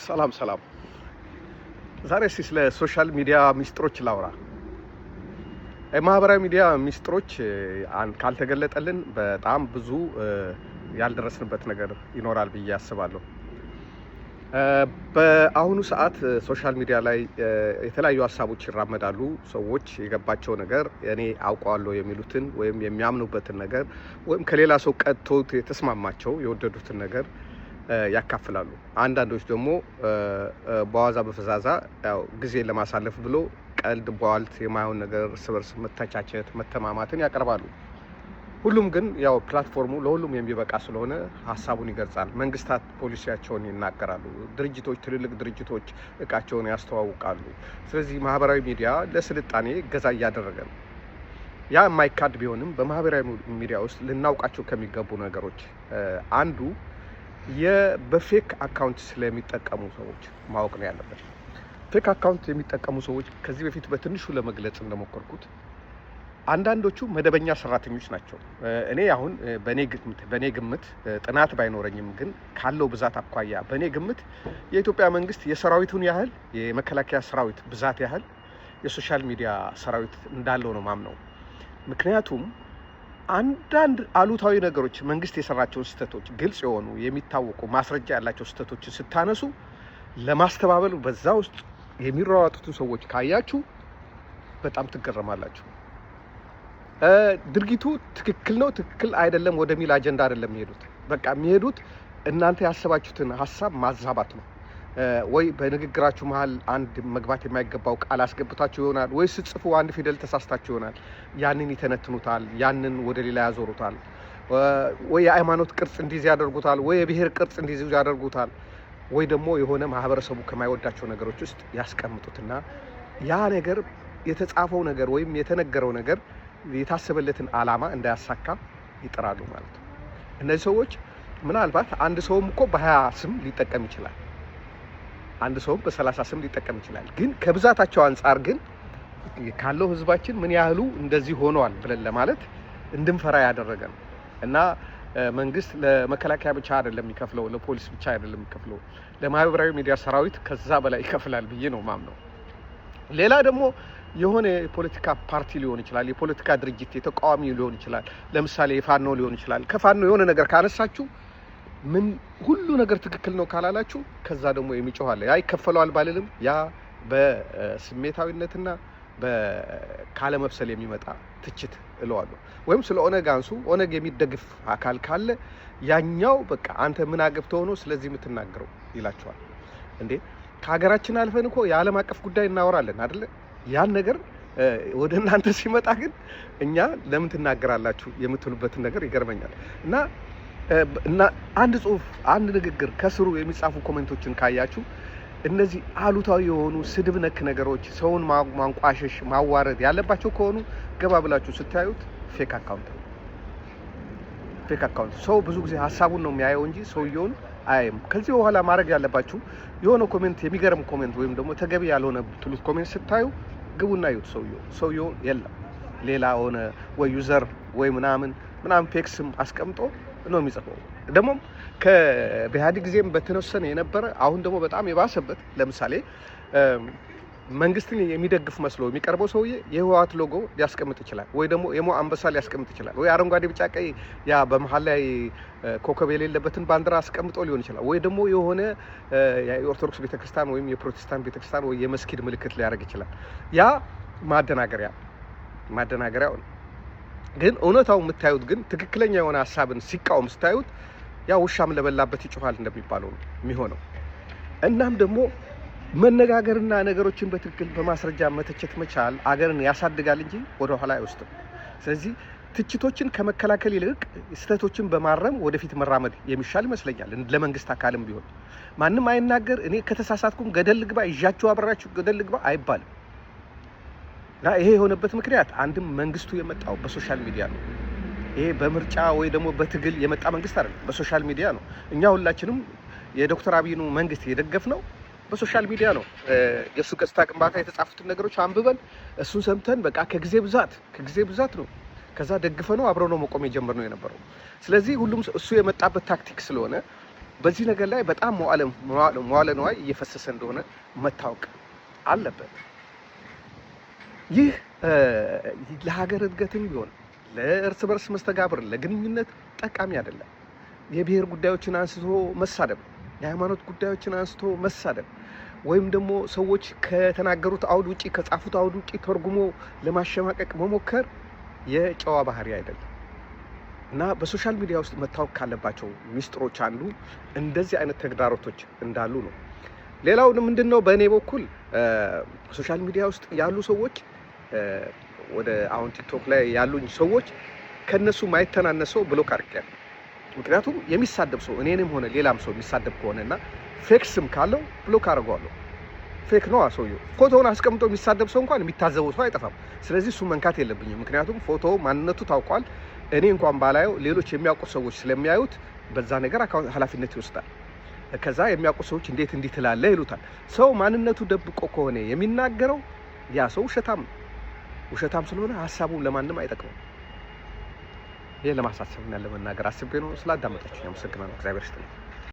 ሰላም ዛሬ ስለ ሶሻል ሚዲያ ሚስጥሮች ላውራ። የማህበራዊ ሚዲያ ሚስጥሮች ካልተገለጠልን በጣም ብዙ ያልደረስንበት ነገር ይኖራል ብዬ አስባለሁ። በአሁኑ ሰዓት ሶሻል ሚዲያ ላይ የተለያዩ ሀሳቦች ይራመዳሉ። ሰዎች የገባቸው ነገር እኔ አውቀዋለሁ የሚሉትን ወይም የሚያምኑበትን ነገር ወይም ከሌላ ሰው ቀጥቶት የተስማማቸው የወደዱትን ነገር ያካፍላሉ። አንዳንዶች ደግሞ በዋዛ በፈዛዛ ያው ጊዜ ለማሳለፍ ብሎ ቀልድ ቧልት የማይሆን ነገር እርስ በርስ መተቻቸት መተማማትን ያቀርባሉ። ሁሉም ግን ያው ፕላትፎርሙ ለሁሉም የሚበቃ ስለሆነ ሀሳቡን ይገልጻል። መንግስታት ፖሊሲያቸውን ይናገራሉ። ድርጅቶች ትልልቅ ድርጅቶች እቃቸውን ያስተዋውቃሉ። ስለዚህ ማህበራዊ ሚዲያ ለስልጣኔ እገዛ እያደረገ ነው። ያ የማይካድ ቢሆንም በማህበራዊ ሚዲያ ውስጥ ልናውቃቸው ከሚገቡ ነገሮች አንዱ በፌክ አካውንት ስለሚጠቀሙ ሰዎች ማወቅ ነው ያለበት። ፌክ አካውንት የሚጠቀሙ ሰዎች ከዚህ በፊት በትንሹ ለመግለጽ እንደሞከርኩት አንዳንዶቹ መደበኛ ሰራተኞች ናቸው። እኔ አሁን በኔ ግምት ጥናት ባይኖረኝም ግን ካለው ብዛት አኳያ በኔ ግምት የኢትዮጵያ መንግስት የሰራዊቱን ያህል የመከላከያ ሰራዊት ብዛት ያህል የሶሻል ሚዲያ ሰራዊት እንዳለው ነው ማምነው። ምክንያቱም አንዳንድ አሉታዊ ነገሮች መንግስት የሰራቸውን ስህተቶች ግልጽ የሆኑ የሚታወቁ ማስረጃ ያላቸው ስህተቶችን ስታነሱ ለማስተባበል በዛ ውስጥ የሚሯሯጡትን ሰዎች ካያችሁ በጣም ትገረማላችሁ። ድርጊቱ ትክክል ነው ትክክል አይደለም ወደሚል አጀንዳ አይደለም የሚሄዱት። በቃ የሚሄዱት እናንተ ያሰባችሁትን ሀሳብ ማዛባት ነው። ወይ በንግግራችሁ መሀል አንድ መግባት የማይገባው ቃል አስገብታችሁ ይሆናል፣ ወይ ስትጽፉ አንድ ፊደል ተሳስታችሁ ይሆናል። ያንን ይተነትኑታል፣ ያንን ወደ ሌላ ያዞሩታል። ወይ የሃይማኖት ቅርጽ እንዲይዝ ያደርጉታል፣ ወይ የብሔር ቅርጽ እንዲይዝ ያደርጉታል፣ ወይ ደግሞ የሆነ ማህበረሰቡ ከማይወዳቸው ነገሮች ውስጥ ያስቀምጡትና ያ ነገር የተጻፈው ነገር ወይም የተነገረው ነገር የታሰበለትን ዓላማ እንዳያሳካ ይጥራሉ ማለት ነው። እነዚህ ሰዎች ምናልባት አንድ ሰውም እኮ በ20 ስም ሊጠቀም ይችላል፣ አንድ ሰውም በ30 ስም ሊጠቀም ይችላል። ግን ከብዛታቸው አንጻር ግን ካለው ህዝባችን ምን ያህሉ እንደዚህ ሆነዋል ብለን ለማለት እንድንፈራ ያደረገ ነው። እና መንግስት ለመከላከያ ብቻ አይደለም የሚከፍለው፣ ለፖሊስ ብቻ አይደለም የሚከፍለው፣ ለማህበራዊ ሚዲያ ሰራዊት ከዛ በላይ ይከፍላል ብዬ ነው ማምነው። ሌላ ደግሞ የሆነ የፖለቲካ ፓርቲ ሊሆን ይችላል፣ የፖለቲካ ድርጅት የተቃዋሚ ሊሆን ይችላል። ለምሳሌ የፋኖ ሊሆን ይችላል። ከፋኖ የሆነ ነገር ካነሳችሁ ምን ሁሉ ነገር ትክክል ነው ካላላችሁ ከዛ ደግሞ የሚጮሃለ ያ ይከፈለዋል ባልልም ያ በስሜታዊነትና በካለመብሰል የሚመጣ ትችት እለዋለሁ። ወይም ስለ ኦነግ አንሱ ኦነግ የሚደግፍ አካል ካለ ያኛው በቃ አንተ ምን አገብተው ነው ስለዚህ የምትናገረው ይላቸዋል። እንዴ ከሀገራችን አልፈን እኮ የዓለም አቀፍ ጉዳይ እናወራለን አይደለ? ያን ነገር ወደ እናንተ ሲመጣ ግን እኛ ለምን ትናገራላችሁ የምትሉበትን ነገር ይገርመኛል። እና አንድ ጽሁፍ አንድ ንግግር ከስሩ የሚጻፉ ኮሜንቶችን ካያችሁ እነዚህ አሉታዊ የሆኑ ስድብ ነክ ነገሮች ሰውን ማንቋሸሽ ማዋረድ ያለባቸው ከሆኑ ገባ ብላችሁ ስታዩት ፌክ አካውንት ነው። ፌክ አካውንት ሰው ብዙ ጊዜ ሀሳቡን ነው የሚያየው እንጂ ሰውየውን አያይም። ከዚህ በኋላ ማድረግ ያለባችሁ የሆነ ኮሜንት የሚገርም ኮሜንት ወይም ደግሞ ተገቢ ያልሆነ ትሉት ኮሜንት ስታዩ ግቡና ይዩት። ሰውየው የለም ሌላ ሆነ ወይ ዩዘር ወይ ምናምን ፌክ ስም አስቀምጦ ነው የሚጽፈው። ደግሞ በኢህአዴግ ጊዜም በተወሰነ የነበረ አሁን ደግሞ በጣም የባሰበት ለምሳሌ መንግስትን የሚደግፍ መስሎ የሚቀርበው ሰውዬ የህወሓት ሎጎ ሊያስቀምጥ ይችላል፣ ወይ ደግሞ የሞ አንበሳ ሊያስቀምጥ ይችላል፣ ወይ አረንጓዴ ቢጫ ቀይ ያ በመሀል ላይ ኮከብ የሌለበትን ባንዲራ አስቀምጦ ሊሆን ይችላል፣ ወይ ደግሞ የሆነ የኦርቶዶክስ ቤተክርስቲያን ወይም የፕሮቴስታንት ቤተክርስቲያን ወይ የመስጊድ ምልክት ሊያደርግ ይችላል። ያ ማደናገሪያው ነው። ግን እውነታው የምታዩት ግን ትክክለኛ የሆነ ሀሳብን ሲቃወም ስታዩት ያ ውሻም ለበላበት ይጮሃል እንደሚባለው ነው የሚሆነው። እናም ደግሞ መነጋገርና ነገሮችን በትክክል በማስረጃ መተቸት መቻል አገርን ያሳድጋል እንጂ ወደ ኋላ አይወስድም። ስለዚህ ትችቶችን ከመከላከል ይልቅ ስህተቶችን በማረም ወደፊት መራመድ የሚሻል ይመስለኛል። ለመንግስት አካልም ቢሆን ማንም አይናገር እኔ ከተሳሳትኩም ገደል ልግባ ይዣችሁ አብራችሁ ገደል ልግባ አይባልም። እና ይሄ የሆነበት ምክንያት አንድም መንግስቱ የመጣው በሶሻል ሚዲያ ነው። ይሄ በምርጫ ወይ ደግሞ በትግል የመጣ መንግስት አይደለም፣ በሶሻል ሚዲያ ነው። እኛ ሁላችንም የዶክተር አብይኑ መንግስት የደገፍነው በሶሻል ሚዲያ ነው። የእሱ ገጽታ ግንባታ የተጻፉትን ነገሮች አንብበን እሱን ሰምተን በቃ ከጊዜ ብዛት ነው ከዛ ደግፈ ነው አብረው ነው መቆም የጀመርነው የነበረው። ስለዚህ ሁሉም እሱ የመጣበት ታክቲክ ስለሆነ በዚህ ነገር ላይ በጣም መዋለ ንዋይ እየፈሰሰ እንደሆነ መታወቅ አለበት። ይህ ለሀገር እድገትም ቢሆን ለእርስ በርስ መስተጋብር ለግንኙነት ጠቃሚ አይደለም። የብሔር ጉዳዮችን አንስቶ መሳደብ፣ የሃይማኖት ጉዳዮችን አንስቶ መሳደብ ወይም ደግሞ ሰዎች ከተናገሩት አውድ ውጪ ከጻፉት አውድ ውጪ ተርጉሞ ለማሸማቀቅ መሞከር የጨዋ ባህሪ አይደለም እና በሶሻል ሚዲያ ውስጥ መታወቅ ካለባቸው ሚስጥሮች አንዱ እንደዚህ አይነት ተግዳሮቶች እንዳሉ ነው። ሌላው ምንድነው በእኔ በኩል ሶሻል ሚዲያ ውስጥ ያሉ ሰዎች ወደ አሁን ቲክቶክ ላይ ያሉኝ ሰዎች ከነሱ ማይተናነሰው ብሎክ አድርጌያለሁ። ምክንያቱም የሚሳደብ ሰው እኔንም ሆነ ሌላም ሰው የሚሳደብ ከሆነና ፌክ ስም ካለው ብሎክ አድርገዋለሁ። ፌክ ነው ሰውየው። ፎቶውን አስቀምጦ የሚሳደብ ሰው እንኳን የሚታዘበው ሰው አይጠፋም። ስለዚህ እሱ መንካት የለብኝም። ምክንያቱም ፎቶ ማንነቱ ታውቋል። እኔ እንኳን ባላየው ሌሎች የሚያውቁ ሰዎች ስለሚያዩት በዛ ነገር ኃላፊነት ይወስዳል። ከዛ የሚያውቁ ሰዎች እንዴት እንዲህ ትላለህ ይሉታል። ሰው ማንነቱ ደብቆ ከሆነ የሚናገረው ያ ሰው ውሸታም ነው። ውሸታም ስለሆነ ሀሳቡን ለማንም አይጠቅምም። ይሄ ለማሳሰብና ለመናገር አስቤ ነው። ስላዳመጣችሁኝ አመሰግናለሁ። እግዚአብሔር ይስጥልኝ።